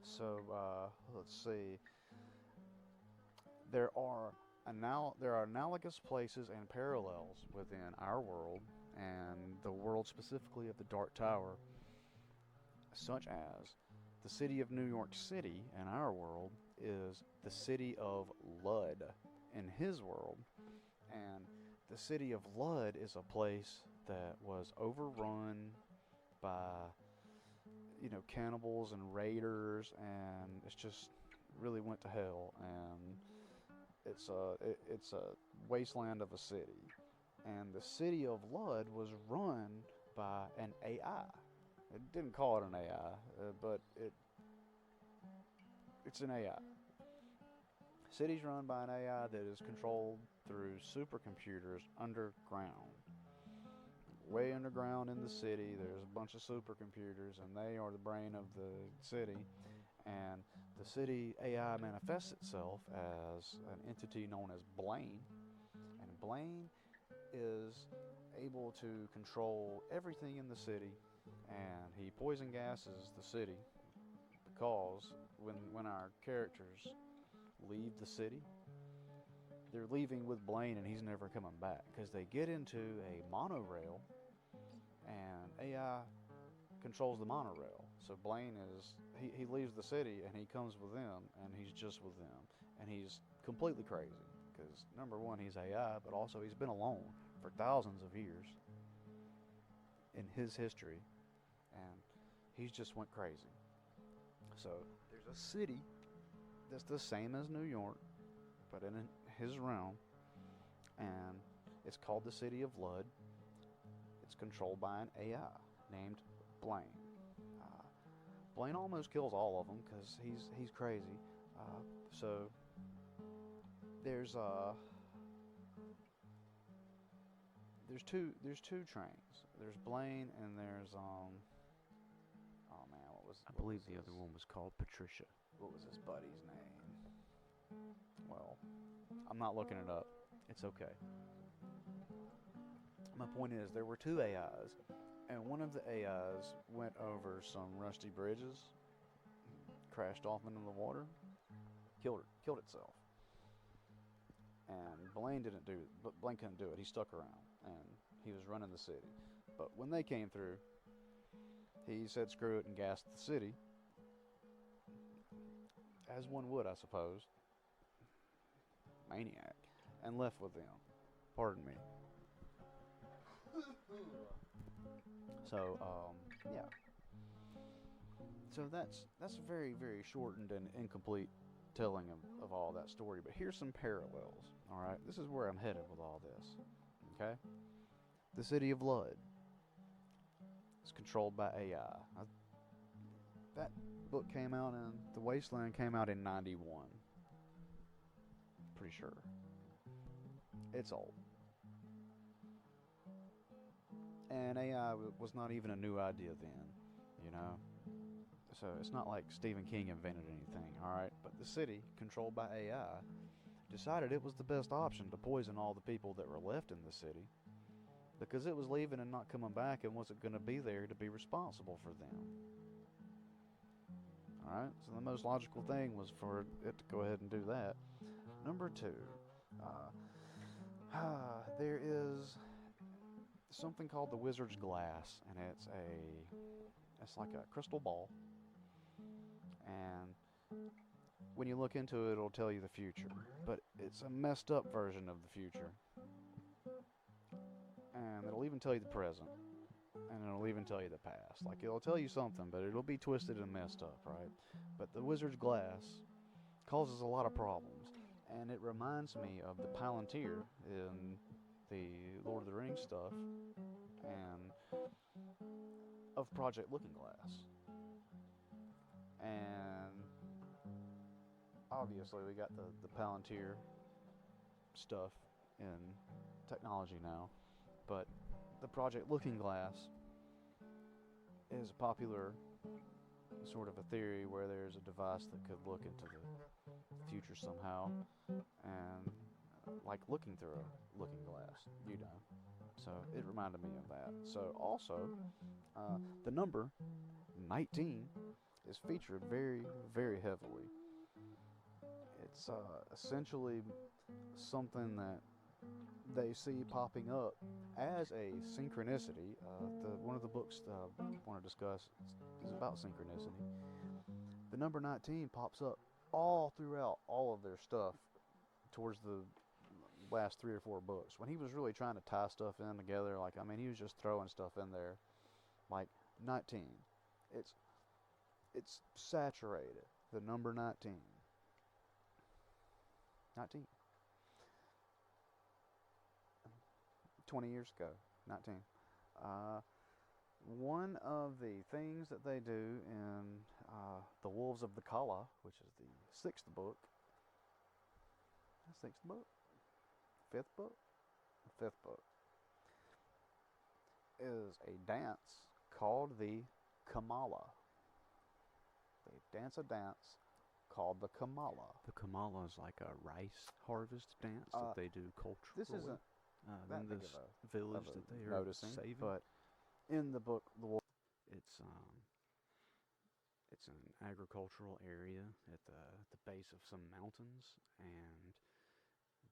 So let's see. There are there are analogous places and parallels within our world and the world specifically of the Dark Tower, such as the city of New York City in our world is the city of Lud in his world, and the city of Lud is a place that was overrun by cannibals and raiders, and it's just really went to hell, and it's a wasteland of a city. And the city of Lud was run by an AI. It didn't call it an AI, but it's an AI. Cities run by an AI that is controlled through supercomputers underground. Way underground in the city, there's a bunch of supercomputers, and they are the brain of the city. And the city AI manifests itself as an entity known as Blaine. And Blaine is able to control everything in the city, and he poison gases the city because when our characters leave the city, they're leaving with Blaine and he's never coming back because they get into a monorail and AI controls the monorail. So Blaine he leaves the city and he comes with them and he's just with them and he's completely crazy because number one he's AI, but also he's been alone for thousands of years in his history, and he's just went crazy. So there's a city that's the same as New York, but in his realm, and it's called the City of Lud. It's controlled by an AI named Blaine. Uh, Blaine almost kills all of them because he's crazy. So there's there's two trains. There's Blaine and there's oh man, I what was believe the other his one was called Patricia. what was his buddy's name? Well, I'm not looking it up. It's okay. My point is, there were two AIs, and one of the AIs went over some rusty bridges, crashed off into the water, killed itself. And Blaine didn't do it, but Blaine couldn't do it. He stuck around, and he was running the city. But when they came through, he said screw it and gassed the city, as one would, I suppose. Maniac. And left with them. Pardon me. So, yeah. So that's a very, very shortened and incomplete telling of all that story. But here's some parallels. Alright, this is where I'm headed with all this. Okay? The city of Lud is controlled by AI. That book came out in The Wasteland came out in 91. Pretty sure. It's old. And AI was not even a new idea then, you know? So it's not like Stephen King invented anything, alright? But the city, controlled by AI, decided it was the best option to poison all the people that were left in the city because it was leaving and not coming back and wasn't going to be there to be responsible for them. Alright? So the most logical thing was for it to go ahead and do that. Number two, uh, there is something called the Wizard's Glass, and it's like a crystal ball, and when you look into it, it'll tell you the future, but it's a messed up version of the future, and it'll even tell you the present, and it'll even tell you the past. Like it'll tell you something, but it'll be twisted and messed up, right? But the Wizard's Glass causes a lot of problems, and it reminds me of the Palantir in the Lord of the Rings stuff, and of Project Looking Glass. And obviously we got the Palantir stuff in technology now, but the Project Looking Glass is a popular sort of a theory where there's a device that could look into the future somehow, and like looking through a looking glass, you know. So it reminded me of that. So also, the number 19 is featured very, very heavily. It's essentially something that they see popping up as a synchronicity. One of the books that I want to discuss is about synchronicity. The number 19 pops up all throughout all of their stuff towards the last 3 or 4 books. When he was really trying to tie stuff in together, like, I mean, he was just throwing stuff in there, like 19. It's saturated. The number 19. 19. 20 years ago, 19. One of the things that they do in The Wolves of the Kala, which is the 6th book, 6th book? 5th book? 5th book, is a dance called the Kamala. They dance a dance called the Kamala. The Kamala is like a rice harvest dance that they do culturally. This isn't in this village that they are saving. But in the book, it's an agricultural area at the base of some mountains, and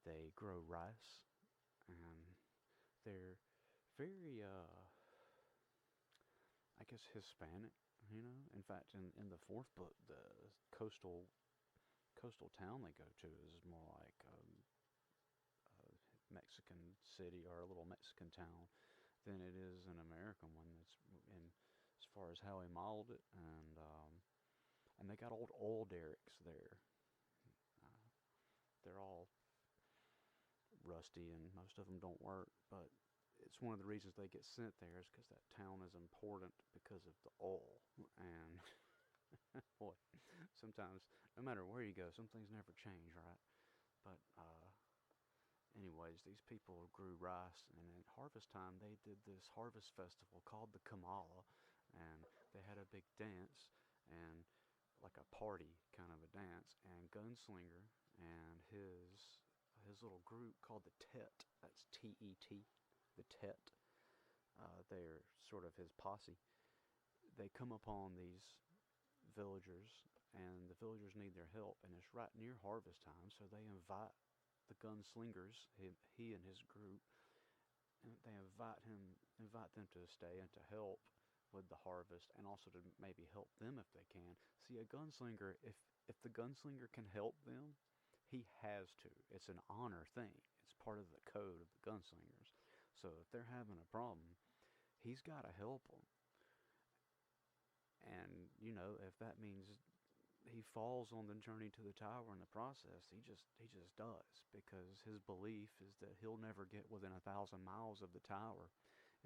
they grow rice, and they're very I guess Hispanic, you know. In fact, in the 4th book, the coastal town they go to is more like a Mexican city or a little Mexican town than it is an American one. That's in as far as how he modeled it, and they got old oil derricks there. They're all rusty, and most of them don't work, but it's one of the reasons they get sent there is because that town is important because of the oil. And boy, sometimes, no matter where you go, some things never change, right? But anyways, these people grew rice, and at harvest time, they did this harvest festival called the Kamala, and they had a big dance, and like a party kind of a dance, and Gunslinger and his little group called the Tet, that's T-E-T, the Tet, they're sort of his posse. They come upon these villagers, and the villagers need their help, and it's right near harvest time, so they invite the Gunslingers, he and his group, and they invite them to stay and to help with the harvest, and also to maybe help them if they can. See, a gunslinger, if the gunslinger can help them, he has to. It's an honor thing. It's part of the code of the gunslingers. So if they're having a problem, he's got to help them. And, you know, if that means he falls on the journey to the tower in the process, he just does, because his belief is that he'll never get within 1,000 miles of the tower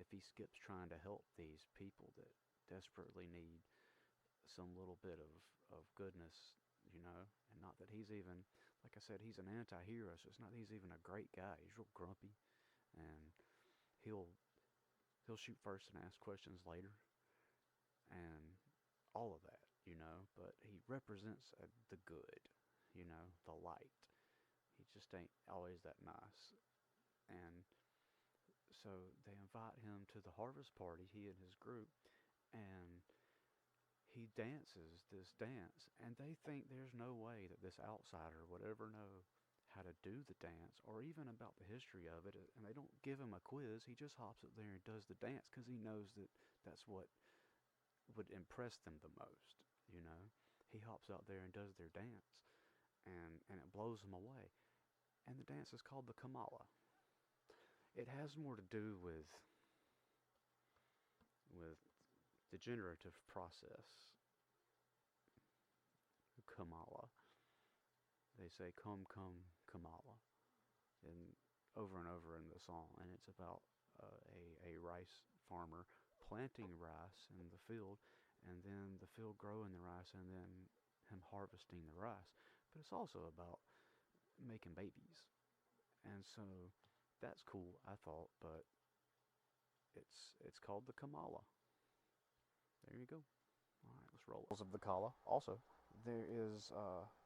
if he skips trying to help these people that desperately need some little bit of goodness, you know. And not that he's even, like I said, he's an anti-hero, so it's not that he's even a great guy. He's real grumpy, and he'll shoot first and ask questions later, and all of that, you know. But he represents the good, you know, the light. He just ain't always that nice. And so they invite him to the harvest party, he and his group, and he dances this dance, and they think there's no way that this outsider would ever know how to do the dance, or even about the history of it, and they don't give him a quiz. He just hops up there and does the dance, because he knows that that's what would impress them the most, you know. He hops out there and does their dance, and it blows them away. And the dance is called the Kamala. It has more to do with the generative process. Kamala. They say, "Come, come, Kamala," and over in the song, and it's about a rice farmer planting rice in the field, and then the field growing the rice, and then him harvesting the rice. But it's also about making babies, and so that's cool, I thought. But it's called the Kamala. There you go. All right, let's roll it. Of the Kala. Also, there is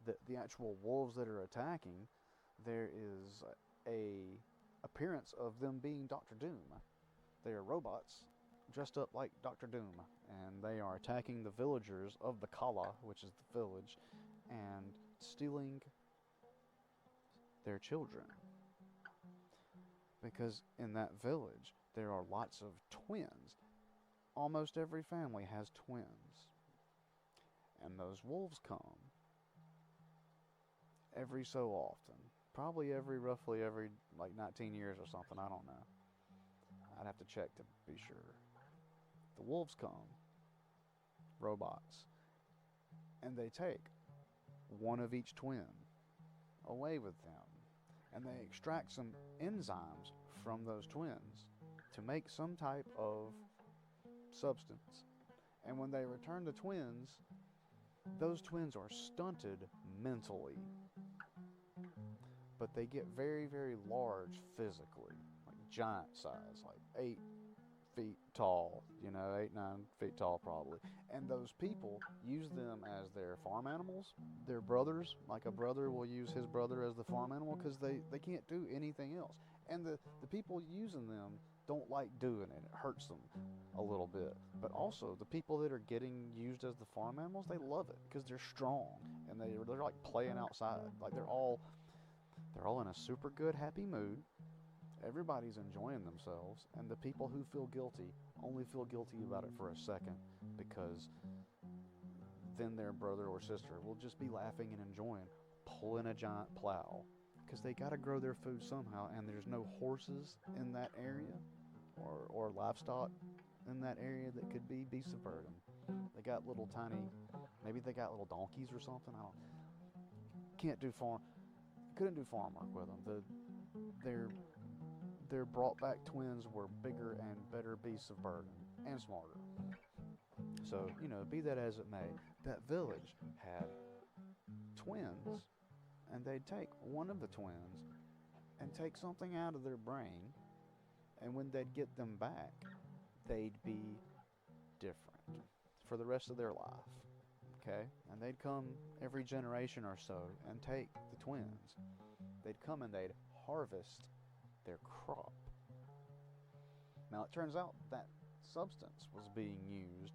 the actual wolves that are attacking. There is a appearance of them being Doctor Doom. They are robots dressed up like Doctor Doom, and they are attacking the villagers of the Kala, which is the village, and stealing their children. Because in that village, there are lots of twins. Almost every family has twins. And those wolves come every so often. Probably roughly every, like 19 years or something, I don't know. I'd have to check to be sure. The wolves come, robots, and they take one of each twin away with them. And they extract some enzymes from those twins to make some type of substance. And when they return the twins, those twins are stunted mentally, but they get very, very large physically, like giant size, like 8 feet tall, 8, 9 feet tall probably. And those people use them as their farm animals, their brothers. Like a brother will use his brother as the farm animal because they can't do anything else. And the people using them don't like doing it. It hurts them a little bit. But also, the people that are getting used as the farm animals, they love it because they're strong and they're like playing outside. Like they're all in a super good, happy mood. Everybody's enjoying themselves, and the people who feel guilty only feel guilty about it for a second, because then their brother or sister will just be laughing and enjoying pulling a giant plow, because they got to grow their food somehow, and there's no horses in that area or livestock in that area that could be beasts of burden. They got little tiny, maybe they got little donkeys or something. I don't. Couldn't do farm work with them. Their brought back twins were bigger and better beasts of burden and smarter. So, be that as it may, that village had twins, and they'd take one of the twins and take something out of their brain, and when they'd get them back, they'd be different for the rest of their life. Okay? And they'd come every generation or so and take the twins. They'd come and they'd harvest their crop. Now it turns out that substance was being used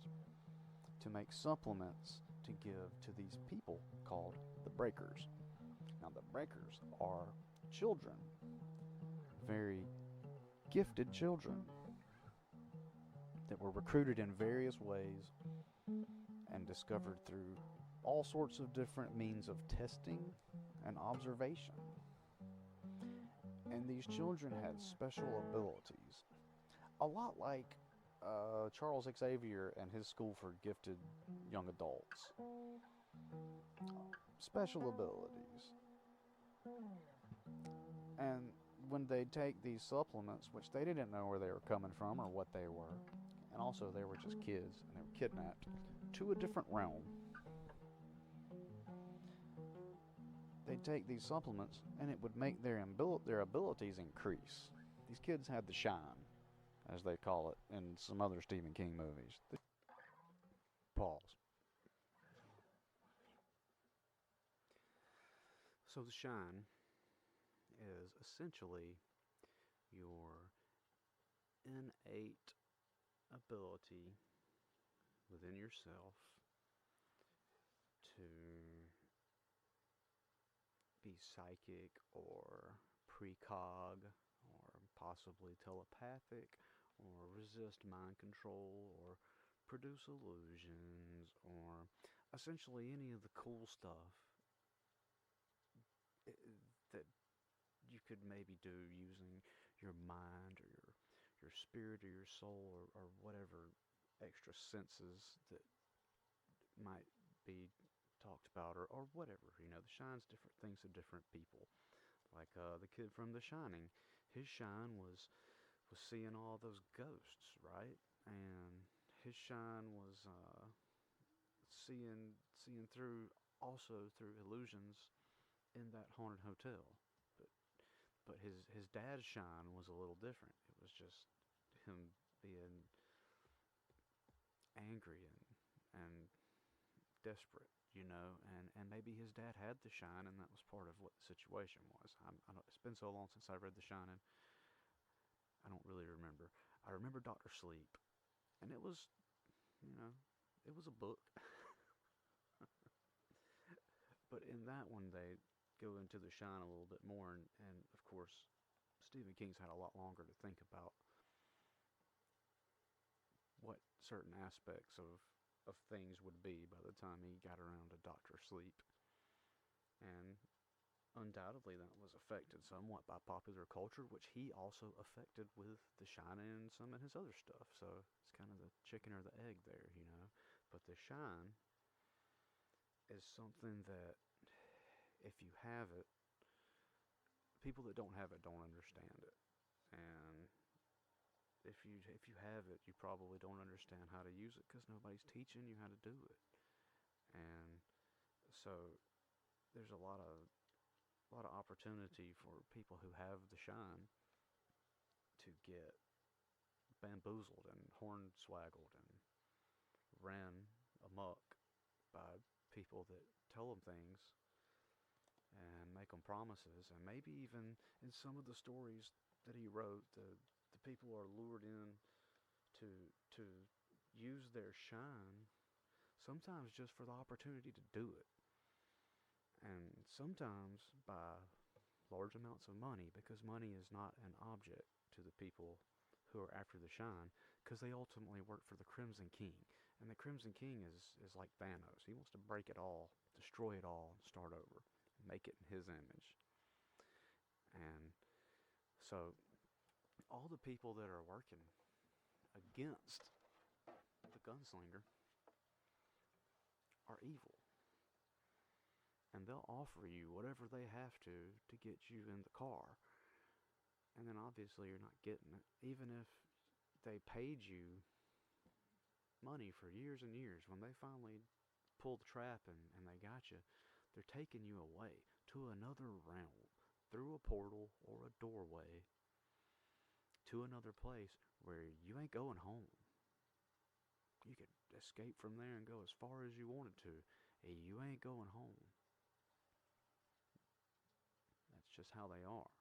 to make supplements to give to these people called the breakers. Now the breakers are children, very gifted children that were recruited in various ways and discovered through all sorts of different means of testing and observation. And these children had special abilities, a lot like Charles Xavier and his school for gifted young adults. Special abilities. And when they take these supplements, which they didn't know where they were coming from or what they were, and also they were just kids and they were kidnapped to a different realm. They'd take these supplements and it would make their abilities increase. These kids had the shine, as they call it in some other Stephen King movies. Pause. So the shine is essentially your innate ability within yourself to be psychic or precog or possibly telepathic or resist mind control or produce illusions or essentially any of the cool stuff that you could maybe do using your mind or your spirit or your soul or whatever extra senses that might be talked about or whatever. The shine's different things to different people. Like the kid from The Shining, his shine was seeing all those ghosts, right? And his shine was seeing through also through illusions in that haunted hotel. But his dad's shine was a little different. It was just him being angry and desperate, and maybe his dad had the shine, and that was part of what the situation was. It's been so long since I read The Shining, I don't really remember. I remember Dr. Sleep, And it was, you know, it was a book. But in that one, they go into the shine a little bit more, and of course, Stephen King's had a lot longer to think about what certain aspects of things would be by the time he got around to Doctor Sleep. And undoubtedly that was affected somewhat by popular culture, which he also affected with The Shining and some of his other stuff. So it's kind of the chicken or the egg there, you know. But The Shine is something that if you have it, people that don't have it don't understand it. And if you have it, you probably don't understand how to use it because nobody's teaching you how to do it. And so there's a lot of opportunity for people who have the shine to get bamboozled and hornswaggled and ran amok by people that tell them things and make them promises, and maybe even in some of the stories that he wrote, the people are lured in to to use their shine, sometimes just for the opportunity to do it, and sometimes by large amounts of money, because money is not an object to the people who are after the shine, because they ultimately work for the Crimson King. And the Crimson King is like Thanos. He wants to break it all, destroy it all, and start over, make it in his image. And so all the people that are working against the gunslinger are evil. And they'll offer you whatever they have to get you in the car. And then obviously you're not getting it. Even if they paid you money for years and years, when they finally pull the trap and they got you, they're taking you away to another realm, through a portal or a doorway, to another place where you ain't going home. You could escape from there and go as far as you wanted to. You ain't going home. That's just how they are.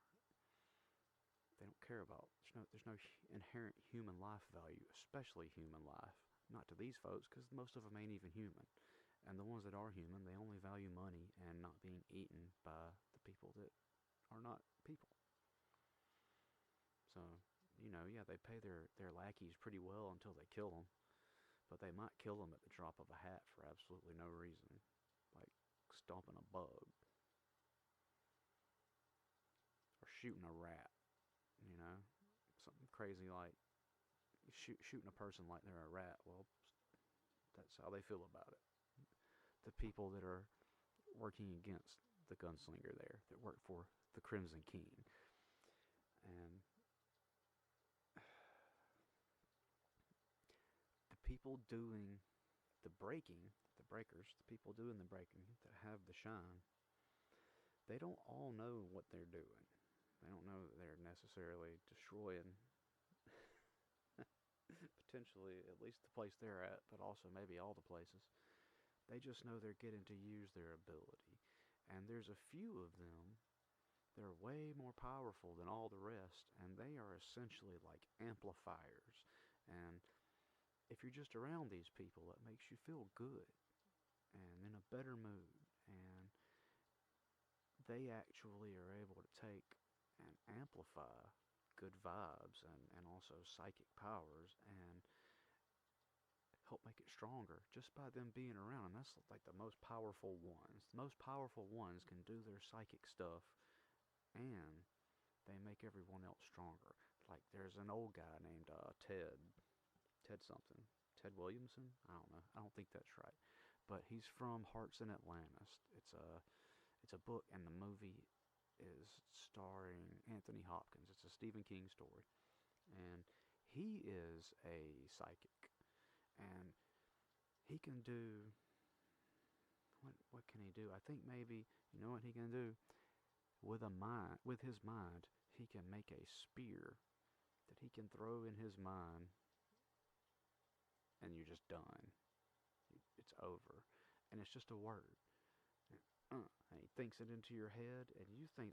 They don't care about. There's no inherent human life value, especially human life. Not to these folks, because most of them ain't even human. And the ones that are human, they only value money and not being eaten by the people that are not people. So, yeah, they pay their lackeys pretty well until they kill them. But they might kill them at the drop of a hat for absolutely no reason. Like stomping a bug. Or shooting a rat. Something crazy like shooting a person like they're a rat. Well, that's how they feel about it. The people that are working against the gunslinger there, that work for the Crimson King. And the people doing the breaking, the breakers, the people doing the breaking that have the shine, they don't all know what they're doing. They don't know that they're necessarily destroying potentially at least the place they're at, but also maybe all the places. They just know they're getting to use their ability. And there's a few of them that are way more powerful than all the rest, and they are essentially like amplifiers. And if you're just around these people, it makes you feel good and in a better mood. And they actually are able to take and amplify good vibes and also psychic powers and help make it stronger just by them being around. And that's like the most powerful ones. The most powerful ones can do their psychic stuff and they make everyone else stronger. Like there's an old guy named Ted something. Ted Williamson? I don't know. I don't think that's right. But he's from Hearts in Atlantis. It's a book, and the movie is starring Anthony Hopkins. It's a Stephen King story. And he is a psychic. And he can do... What can he do? I think maybe, you know what he can do? With his mind, he can make a spear that he can throw in his mind, and you're just done. It's over. And it's just a word. And he thinks it into your head, and you think